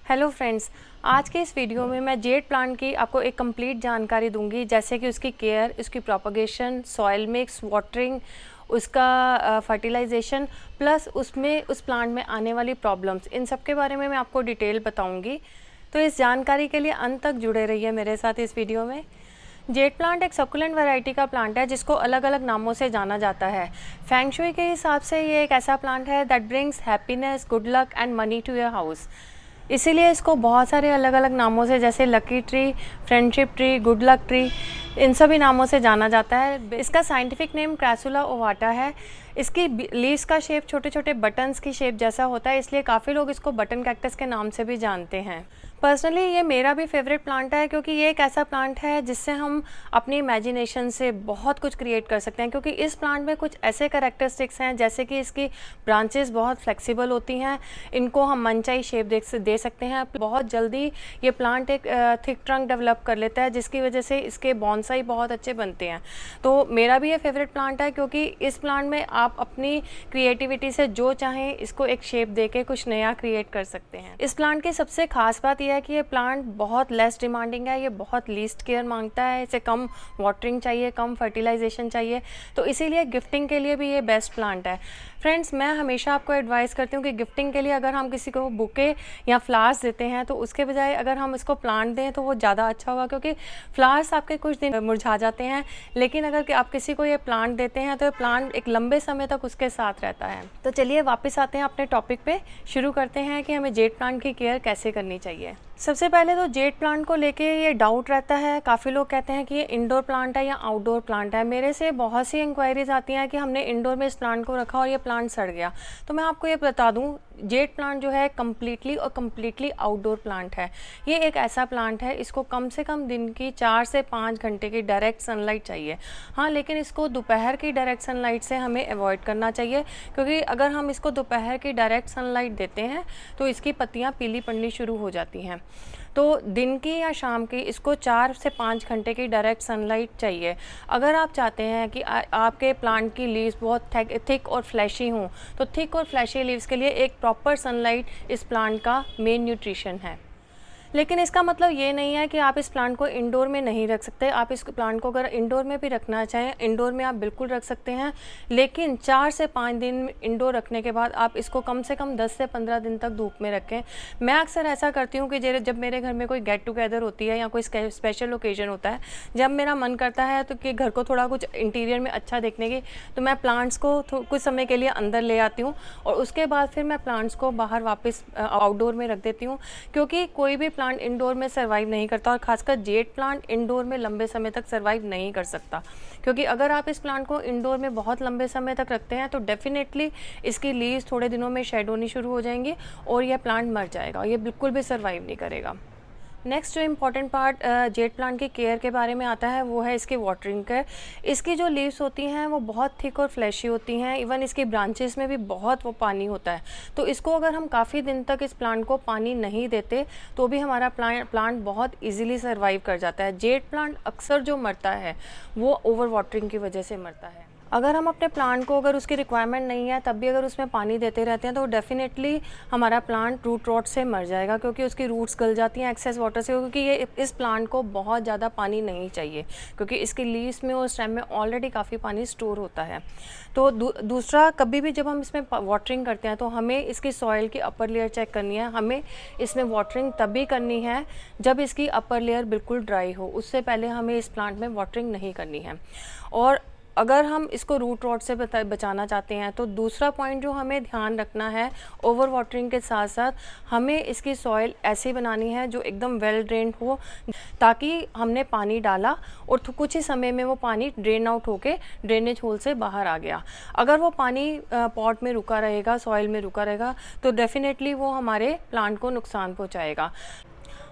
Hello friends, आज के इस वीडियो में मैं जेड प्लांट की आपको एक कंप्लीट जानकारी दूंगी, जैसे कि उसकी केयर, उसकी प्रोपगेशन, सॉइल मिक्स, वाटरिंग, उसका फर्टिलाइजेशन, प्लस उसमें उस प्लांट में आने वाली प्रॉब्लम्स, इन सब के बारे में मैं आपको डिटेल बताऊंगी। तो इस जानकारी के लिए अंत तक जुड़े रहिए मेरे साथ इस वीडियो में। जेड प्लांट एक सकुलेंट वैरायटी का प्लांट है जिसको अलग अलग नामों से जाना जाता है। फेंग शुई के हिसाब से ये एक ऐसा प्लांट है that brings happiness, good luck and money to your house. इसीलिए इसको बहुत सारे अलग अलग नामों से, जैसे lucky tree, friendship tree, good luck tree, इन सभी नामों से जाना जाता है। इसका साइंटिफिक नेम क्रैसुला ओवाटा है। इसकी लीव्स का शेप छोटे छोटे बटन्स की शेप जैसा होता है, इसलिए काफ़ी लोग इसको बटन कैक्टस के नाम से भी जानते हैं। पर्सनली ये मेरा भी फेवरेट प्लांट है, क्योंकि ये एक ऐसा प्लांट है जिससे हम अपनी इमेजिनेशन से बहुत कुछ क्रिएट कर सकते हैं। क्योंकि इस प्लांट में कुछ ऐसे कैरेक्टरिस्टिक्स हैं, जैसे कि इसकी ब्रांचेस बहुत फ्लेक्सिबल होती हैं, इनको हम मनचाही शेप दे सकते हैं। बहुत जल्दी ये प्लांट एक थिक ट्रंक डेवलप कर लेता है, जिसकी वजह से इसके बॉन्साई बहुत अच्छे बनते हैं। तो मेरा भी ये फेवरेट प्लांट है, क्योंकि इस प्लांट में आप अपनी क्रिएटिविटी से जो चाहें इसको एक शेप देके कुछ नया क्रिएट कर सकते हैं। इस प्लांट की सबसे खास बात यह है कि ये प्लांट बहुत लेस डिमांडिंग है, ये बहुत लीस्ट केयर मांगता है, इसे कम वाटरिंग चाहिए, कम फर्टिलाइजेशन चाहिए, तो इसीलिए गिफ्टिंग के लिए भी ये बेस्ट प्लांट है। फ्रेंड्स, मैं हमेशा आपको एडवाइस करती हूँ कि गिफ्टिंग के लिए अगर हम किसी को बुके या फ्लावर्स देते हैं तो उसके बजाय अगर हम इसको प्लांट दें तो वो ज़्यादा अच्छा होगा, क्योंकि फ्लावर्स आपके कुछ दिन मुरझा जाते हैं, लेकिन अगर आप किसी को ये प्लांट देते हैं तो ये प्लांट एक लंबे समय तक उसके साथ रहता है। तो चलिए वापस आते हैं अपने टॉपिक पे, शुरू करते हैं कि हमें जेड प्लांट की केयर कैसे करनी चाहिए। सबसे पहले तो जेड प्लांट को लेके ये डाउट रहता है, काफ़ी लोग कहते हैं कि ये इंडोर प्लांट है या आउटडोर प्लांट है। मेरे से बहुत सी इंक्वायरीज आती हैं कि हमने इंडोर में इस प्लांट को रखा और ये प्लांट सड़ गया। तो मैं आपको ये बता दूं, जेड प्लांट जो है कम्प्लीटली आउटडोर प्लांट है। ये एक ऐसा प्लांट है, इसको कम से कम दिन की 4 से 5 घंटे की डायरेक्ट सनलाइट चाहिए। हाँ, लेकिन इसको दोपहर की डायरेक्ट सनलाइट से हमें अवॉइड करना चाहिए, क्योंकि अगर हम इसको दोपहर की डायरेक्ट सनलाइट देते हैं तो इसकी पत्तियाँ पीली पड़नी शुरू हो जाती हैं। तो दिन की या शाम की इसको 4 से 5 घंटे की डायरेक्ट सनलाइट चाहिए। अगर आप चाहते हैं कि आपके प्लांट की लीव्स बहुत थिक और फ्लैशी हों, तो थिक और फ्लैशी लीव्स के लिए एक प्रॉपर सनलाइट इस प्लांट का मेन न्यूट्रिशन है। लेकिन इसका मतलब ये नहीं है कि आप इस प्लांट को इंडोर में नहीं रख सकते। आप इस प्लांट को अगर इंडोर में भी रखना चाहें, इंडोर में आप बिल्कुल रख सकते हैं, लेकिन 4 से 5 दिन इंडोर रखने के बाद आप इसको कम से कम 10 से 15 दिन तक धूप में रखें। मैं अक्सर ऐसा करती हूँ कि जब मेरे घर में कोई गेट टुगेदर होती है या कोई स्पेशल ओकेजन होता है, जब मेरा मन करता है तो कि घर को थोड़ा कुछ इंटीरियर में अच्छा देखने की, तो मैं प्लांट्स को कुछ समय के लिए अंदर ले आती हूँ और उसके बाद फिर मैं प्लांट्स को बाहर वापस आउटडोर में रख देती हूँ। क्योंकि कोई भी प्लांट इंडोर में सर्वाइव नहीं करता, और खासकर जेड प्लांट इंडोर में लंबे समय तक सर्वाइव नहीं कर सकता। क्योंकि अगर आप इस प्लांट को इंडोर में बहुत लंबे समय तक रखते हैं तो डेफिनेटली इसकी लीव्स थोड़े दिनों में शेड होनी शुरू हो जाएंगी और यह प्लांट मर जाएगा, ये बिल्कुल भी सर्वाइव नहीं करेगा। नेक्स्ट जो इम्पॉर्टेंट पार्ट जेड प्लांट की केयर के बारे में आता है वो है इसकी वाटरिंग केयर। इसकी जो लीव्स होती हैं वो बहुत थिक और फ्लैशी होती हैं, इवन इसकी ब्रांचेस में भी बहुत वो पानी होता है। तो इसको अगर हम काफ़ी दिन तक इस प्लांट को पानी नहीं देते तो भी हमारा प्लांट बहुत ईजिली सर्वाइव कर जाता है। जेड प्लांट अक्सर जो मरता है वो ओवर वाटरिंग की वजह से मरता है। अगर हम अपने प्लांट को, अगर उसकी रिक्वायरमेंट नहीं है तब भी अगर उसमें पानी देते रहते हैं तो डेफिनेटली हमारा प्लांट रूट रॉट से मर जाएगा, क्योंकि उसकी रूट्स गल जाती हैं एक्सेस वाटर से। क्योंकि ये इस प्लांट को बहुत ज़्यादा पानी नहीं चाहिए, क्योंकि इसकी लीव्स में और स्टेम में ऑलरेडी काफ़ी पानी स्टोर होता है। तो दूसरा, कभी भी जब हम इसमें वाटरिंग करते हैं तो हमें इसकी सॉइल की अपर लेयर चेक करनी है। हमें इसमें वाटरिंग तभी करनी है जब इसकी अपर लेयर बिल्कुल ड्राई हो, उससे पहले हमें इस प्लांट में वाटरिंग नहीं करनी है। और अगर हम इसको रूट रॉट से बचाना चाहते हैं तो दूसरा पॉइंट जो हमें ध्यान रखना है, ओवर वाटरिंग के साथ साथ हमें इसकी सॉइल ऐसी बनानी है जो एकदम वेल ड्रेन्ड हो, ताकि हमने पानी डाला और कुछ ही समय में वो पानी ड्रेन आउट होके ड्रेनेज होल से बाहर आ गया। अगर वो पानी पॉट में रुका रहेगा, सॉइल में रुका रहेगा, तो डेफिनेटली वो हमारे प्लांट को नुकसान पहुँचाएगा।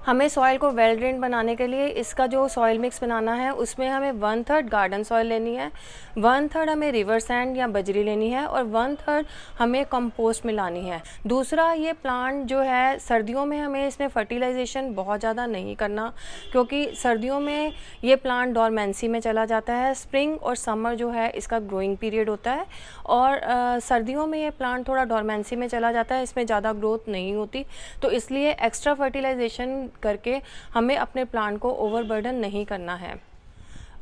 हमें सॉइल को वेल ड्रेन बनाने के लिए इसका जो सॉइल मिक्स बनाना है उसमें हमें 1/3 गार्डन सॉइल लेनी है, 1/3 हमें रिवर सैंड या बजरी लेनी है और 1/3 हमें कंपोस्ट मिलानी है। दूसरा, ये प्लांट जो है सर्दियों में हमें इसमें फर्टिलाइजेशन बहुत ज़्यादा नहीं करना, क्योंकि सर्दियों में ये प्लांट डॉर्मेंसी में चला जाता है। स्प्रिंग और समर जो है इसका ग्रोइंग पीरियड होता है और सर्दियों में ये प्लांट थोड़ा डॉर्मेंसी में चला जाता है, इसमें ज़्यादा ग्रोथ नहीं होती। तो इसलिए एक्स्ट्रा फर्टिलाइजेशन करके हमें अपने प्लांट को ओवरबर्डन नहीं करना है।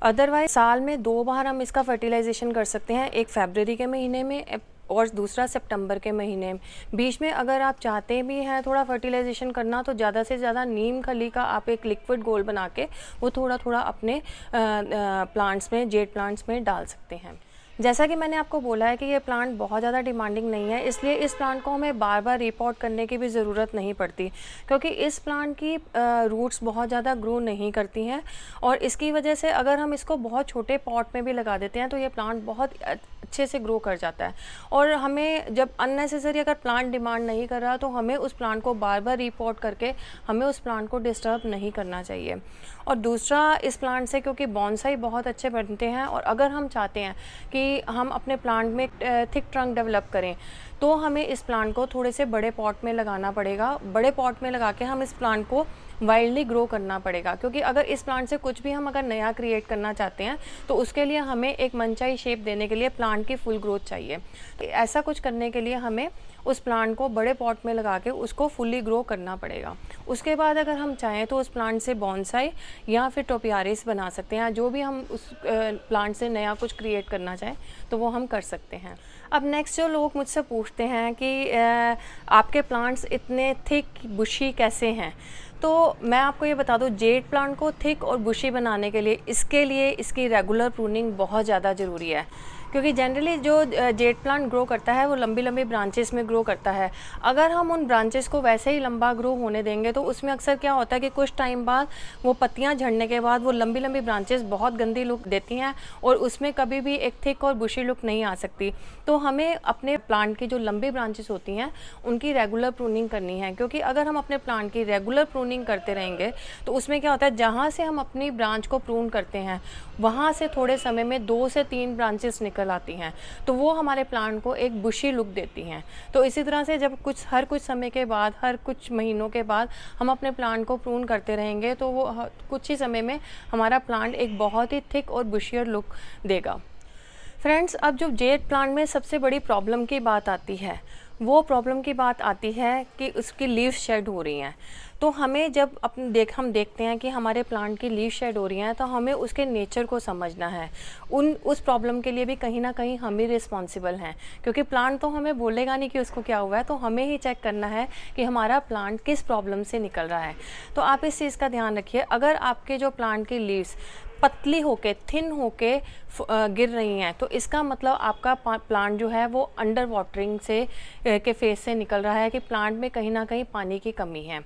अदरवाइज साल में 2 बार हम इसका फर्टिलाइजेशन कर सकते हैं, एक फरवरी के महीने में और दूसरा सितंबर के महीने में। बीच में अगर आप चाहते भी हैं थोड़ा फर्टिलाइजेशन करना तो ज़्यादा से ज़्यादा नीम खली का आप एक लिक्विड घोल बना के वो थोड़ा थोड़ा अपने प्लांट्स में, जेड प्लांट्स में डाल सकते हैं। जैसा कि मैंने आपको बोला है कि ये प्लांट बहुत ज़्यादा डिमांडिंग नहीं है, इसलिए इस प्लांट को हमें बार बार रिपोर्ट करने की भी ज़रूरत नहीं पड़ती, क्योंकि इस प्लांट की रूट्स बहुत ज़्यादा ग्रो नहीं करती हैं और इसकी वजह से अगर हम इसको बहुत छोटे पॉट में भी लगा देते हैं तो ये प्लांट बहुत अच्छे से ग्रो कर जाता है। और हमें जब अननेसेसरी अगर प्लांट डिमांड नहीं कर रहा तो हमें उस प्लांट को बार बार रिपोर्ट करके हमें उस प्लांट को डिस्टर्ब नहीं करना चाहिए। और दूसरा, इस प्लांट से क्योंकि बॉन्साई बहुत अच्छे बनते हैं और अगर हम चाहते हैं कि हम अपने प्लांट में थिक ट्रंक डेवलप करें तो हमें इस प्लांट को थोड़े से बड़े पॉट में लगाना पड़ेगा। बड़े पॉट में लगा के हम इस प्लांट को वाइल्डली ग्रो करना पड़ेगा, क्योंकि अगर इस प्लांट से कुछ भी हम अगर नया क्रिएट करना चाहते हैं तो उसके लिए हमें एक मनचाही शेप देने के लिए प्लांट की फुल ग्रोथ चाहिए। तो ऐसा कुछ करने के लिए हमें उस प्लांट को बड़े पॉट में लगा के उसको फुल्ली ग्रो करना पड़ेगा। उसके बाद अगर हम चाहें तो उस प्लांट से बॉन्साई या फिर टोपियारिस बना सकते हैं, जो भी हम उस प्लांट से नया कुछ क्रिएट करना चाहें तो वो हम कर सकते हैं। अब नेक्स्ट जो लोग मुझसे पूछते हैं कि आपके प्लांट्स इतने थिक बुशी कैसे हैं, तो मैं आपको ये बता दूं, जेड प्लांट को थिक और बुशी बनाने के लिए इसकी रेगुलर प्रूनिंग बहुत ज़्यादा ज़रूरी है, क्योंकि जनरली जो जेड प्लांट ग्रो करता है वो लंबी लंबी ब्रांचेस में ग्रो करता है। अगर हम उन ब्रांचेस को वैसे ही लंबा ग्रो होने देंगे तो उसमें अक्सर क्या होता है कि कुछ टाइम बाद वो पत्तियां झड़ने के बाद वो लंबी लंबी ब्रांचेस बहुत गंदी लुक देती हैं और उसमें कभी भी एक थिक और बुशी लुक नहीं आ सकती। तो हमें अपने प्लांट की जो लंबी ब्रांचेस होती हैं उनकी रेगुलर प्रूनिंग करनी है, क्योंकि अगर हम अपने प्लांट की रेगुलर प्रूनिंग करते रहेंगे तो उसमें क्या होता है, जहाँ से हम अपनी ब्रांच को प्रून करते हैं वहाँ से थोड़े समय में 2 से 3 ब्रांचेस निकल आती हैं, तो वो हमारे प्लांट को एक बुशी लुक देती हैं। तो इसी तरह से जब हर कुछ समय के बाद, हर कुछ महीनों के बाद हम अपने प्लांट को प्रून करते रहेंगे तो वो कुछ ही समय में हमारा प्लांट एक बहुत ही थिक और बुशियर लुक देगा। फ्रेंड्स, अब जो जेड प्लांट में सबसे बड़ी प्रॉब्लम की बात आती है, वो प्रॉब्लम की बात आती है कि उसकी लीव्स शेड हो रही हैं। तो हमें जब हम देखते हैं कि हमारे प्लांट की लीव शेड हो रही हैं तो हमें उसके नेचर को समझना है। उस प्रॉब्लम के लिए भी कहीं ना कहीं हम ही रिस्पॉन्सिबल हैं, क्योंकि प्लांट तो हमें बोलेगा नहीं कि उसको क्या हुआ है, तो हमें ही चेक करना है कि हमारा प्लांट किस प्रॉब्लम से निकल रहा है। तो आप इस चीज़ का ध्यान रखिए। अगर आपके जो प्लांट की लीव्स पतली होके, थिन होके गिर रही हैं तो इसका मतलब आपका प्लांट जो है वो अंडर वाटरिंग से के फेज से निकल रहा है कि प्लांट में कहीं ना कहीं पानी की कमी है।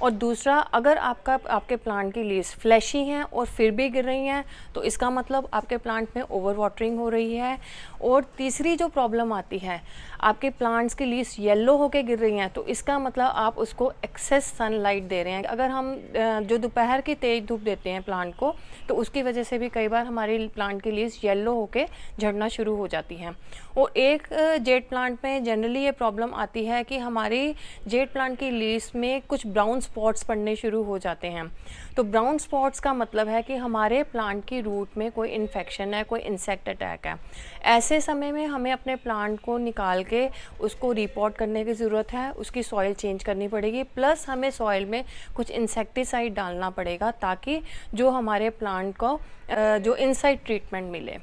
और दूसरा, अगर आपके प्लांट की लीव्स फ्लैशी हैं और फिर भी गिर रही हैं तो इसका मतलब आपके प्लांट में ओवर वाटरिंग हो रही है। और तीसरी जो प्रॉब्लम आती है, आपके प्लांट्स की लीव्स येलो होके गिर रही हैं तो इसका मतलब आप उसको एक्सेस सनलाइट दे रहे हैं। अगर हम जो दोपहर की तेज़ धूप देते हैं प्लांट को तो उसकी वजह से भी कई बार हमारी प्लांट की लीव्स येलो होके झड़ना शुरू हो जाती हैं। और एक जेड प्लांट में जनरली ये प्रॉब्लम आती है कि हमारी जेड प्लांट की लीव्स में कुछ ब्राउन स्पॉट्स पड़ने शुरू हो जाते हैं। तो ब्राउन स्पॉट्स का मतलब है कि हमारे प्लांट की रूट में कोई इन्फेक्शन है, कोई इंसेक्ट अटैक है। ऐसे समय में हमें अपने प्लांट को निकाल के उसको रिपोर्ट करने की ज़रूरत है, उसकी सॉइल चेंज करनी पड़ेगी, प्लस हमें सॉइल में कुछ इंसेक्टिसाइड डालना पड़ेगा ताकि जो हमारे प्लांट को जो इनसाइड ट्रीटमेंट मिले।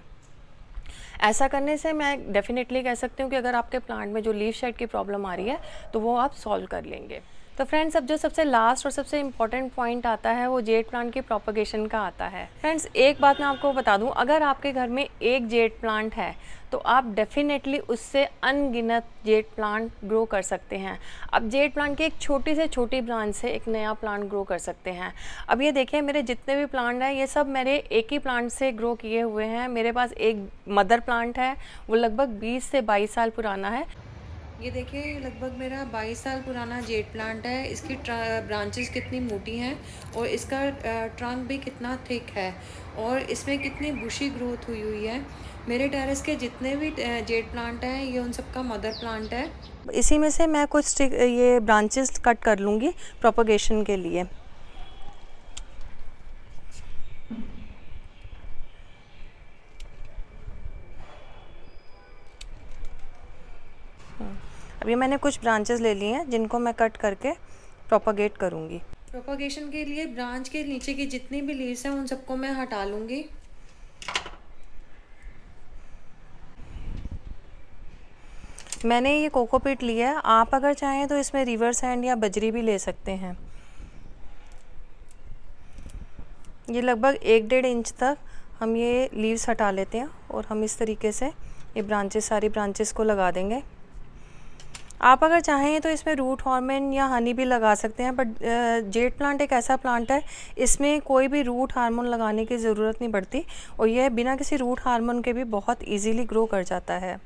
ऐसा करने से मैं डेफिनेटली कह सकती हूँ कि अगर आपके प्लांट में जो लीफ शेड की प्रॉब्लम आ रही है तो वो आप सॉल्व कर लेंगे। तो फ्रेंड्स, अब जो सबसे लास्ट और सबसे इम्पॉर्टेंट पॉइंट आता है वो जेड प्लांट की प्रोपगेशन का आता है। फ्रेंड्स, एक बात मैं आपको बता दूं, अगर आपके घर में एक जेड प्लांट है तो आप डेफिनेटली उससे अनगिनत जेड प्लांट ग्रो कर सकते हैं। अब जेड प्लांट की एक छोटी से छोटी ब्रांच से एक नया प्लांट ग्रो कर सकते हैं। अब ये देखिए, मेरे जितने भी प्लांट हैं ये सब मेरे एक ही प्लांट से ग्रो किए हुए हैं। मेरे पास एक मदर प्लांट है, वो लगभग 20 से 22 साल पुराना है। ये देखिए लगभग मेरा 22 साल पुराना जेड प्लांट है। इसकी ब्रांचेस कितनी मोटी हैं और इसका ट्रंक भी कितना थिक है और इसमें कितनी बुशी ग्रोथ हुई हुई है। मेरे टेरेस के जितने भी जेड प्लांट हैं ये उन सबका मदर प्लांट है। इसी में से मैं कुछ ये ब्रांचेस कट कर लूँगी प्रोपगेशन के लिए। अभी मैंने कुछ ब्रांचेस ले लिए हैं जिनको मैं कट करके प्रोपगेट करूँगी। प्रोपगेशन के लिए ब्रांच के नीचे की जितनी भी लीव्स हैं उन सबको मैं हटा लूँगी। मैंने ये कोकोपीट लिया है, आप अगर चाहें तो इसमें रिवर सैंड या बजरी भी ले सकते हैं। ये लगभग 1-1.5 इंच तक हम ये लीव्स हटा लेते हैं और हम इस तरीके से ये ब्रांचेस, सारी ब्रांचेस को लगा देंगे। आप अगर चाहें तो इसमें रूट हार्मोन या हनी भी लगा सकते हैं, बट जेड प्लांट एक ऐसा प्लांट है इसमें कोई भी रूट हार्मोन लगाने की ज़रूरत नहीं पड़ती और यह बिना किसी रूट हार्मोन के भी बहुत इजीली ग्रो कर जाता है।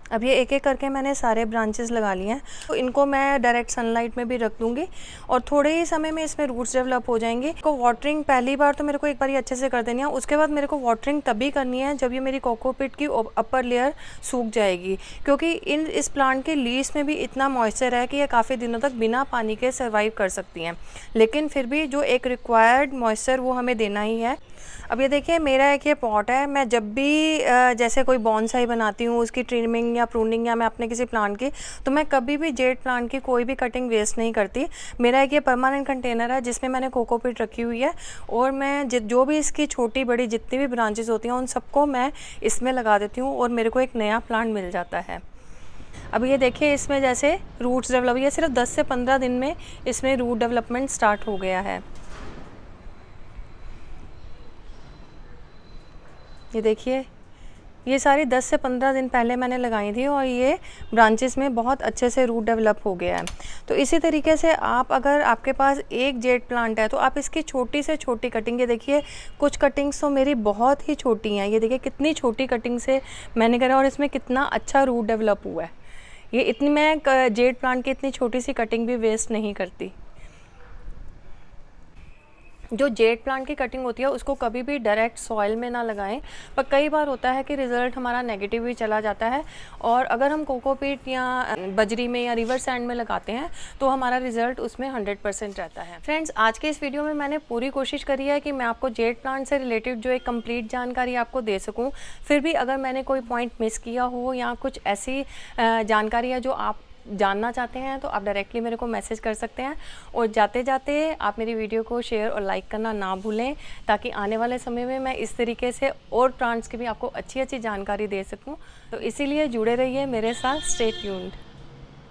अब ये एक एक करके मैंने सारे ब्रांचेस लगा लिए हैं, तो इनको मैं डायरेक्ट सनलाइट में भी रख दूँगी और थोड़े ही समय में इसमें रूट्स डेवलप हो जाएंगे। को वाटरिंग पहली बार तो मेरे को एक बार अच्छे से कर देनी है, उसके बाद मेरे को वाटरिंग तभी करनी है जब ये मेरी कोकोपीट की अपर लेयर सूख जाएगी, क्योंकि इस प्लांट के लीव्स में भी इतना मॉइस्चर है कि ये काफ़ी दिनों तक बिना पानी के सर्वाइव कर सकती हैं, लेकिन फिर भी जो एक रिक्वायर्ड मॉइस्चर वो हमें देना ही है। अब ये देखिए मेरा एक ये पॉट है, मैं जब भी जैसे कोई बॉन्साई बनाती हूँ उसकी ट्रिमिंग या प्रूनिंग या मैं अपने किसी प्लांट की, तो मैं कभी भी जेड प्लांट की कोई भी कटिंग वेस्ट नहीं करती। मेरा एक ये परमानेंट कंटेनर है जिसमें मैंने कोकोपीट रखी हुई है और मैं जो भी इसकी छोटी बड़ी जितनी भी ब्रांचेस होती हैं उन सबको मैं इसमें लगा देती हूँ और मेरे को एक नया प्लांट मिल जाता है। अब ये देखिए इसमें जैसे रूट्स डेवलप, ये सिर्फ 10 से 15 दिन में इसमें रूट डेवलपमेंट स्टार्ट हो गया है। ये देखिए ये सारी 10 से 15 दिन पहले मैंने लगाई थी और ये ब्रांचेस में बहुत अच्छे से रूट डेवलप हो गया है। तो इसी तरीके से आप अगर आपके पास एक जेड प्लांट है तो आप इसकी छोटी से छोटी कटिंग, ये देखिए कुछ कटिंग्स तो मेरी बहुत ही छोटी हैं, ये देखिए कितनी छोटी कटिंग से मैंने करा और इसमें कितना अच्छा रूट डेवलप हुआ है। ये इतनी, मैं जेड प्लांट की इतनी छोटी सी कटिंग भी वेस्ट नहीं करती। जो जेड प्लांट की कटिंग होती है उसको कभी भी डायरेक्ट सॉइल में ना लगाएं, पर कई बार होता है कि रिज़ल्ट हमारा नेगेटिव भी चला जाता है और अगर हम कोकोपीट या बजरी में या रिवर सैंड में लगाते हैं तो हमारा रिज़ल्ट उसमें 100% रहता है। फ्रेंड्स, आज के इस वीडियो में मैंने पूरी कोशिश करी है कि मैं आपको जेड प्लांट से रिलेटेड जो एक कंप्लीट जानकारी आपको दे सकूँ। फिर भी अगर मैंने कोई पॉइंट मिस किया हो या कुछ ऐसी जानकारी है जो आप जानना चाहते हैं तो आप डायरेक्टली मेरे को मैसेज कर सकते हैं। और जाते जाते आप मेरी वीडियो को शेयर और लाइक करना ना भूलें, ताकि आने वाले समय में मैं इस तरीके से और प्लांट्स की भी आपको अच्छी अच्छी जानकारी दे सकूं। तो इसीलिए जुड़े रहिए मेरे साथ, स्टे ट्यून्ड।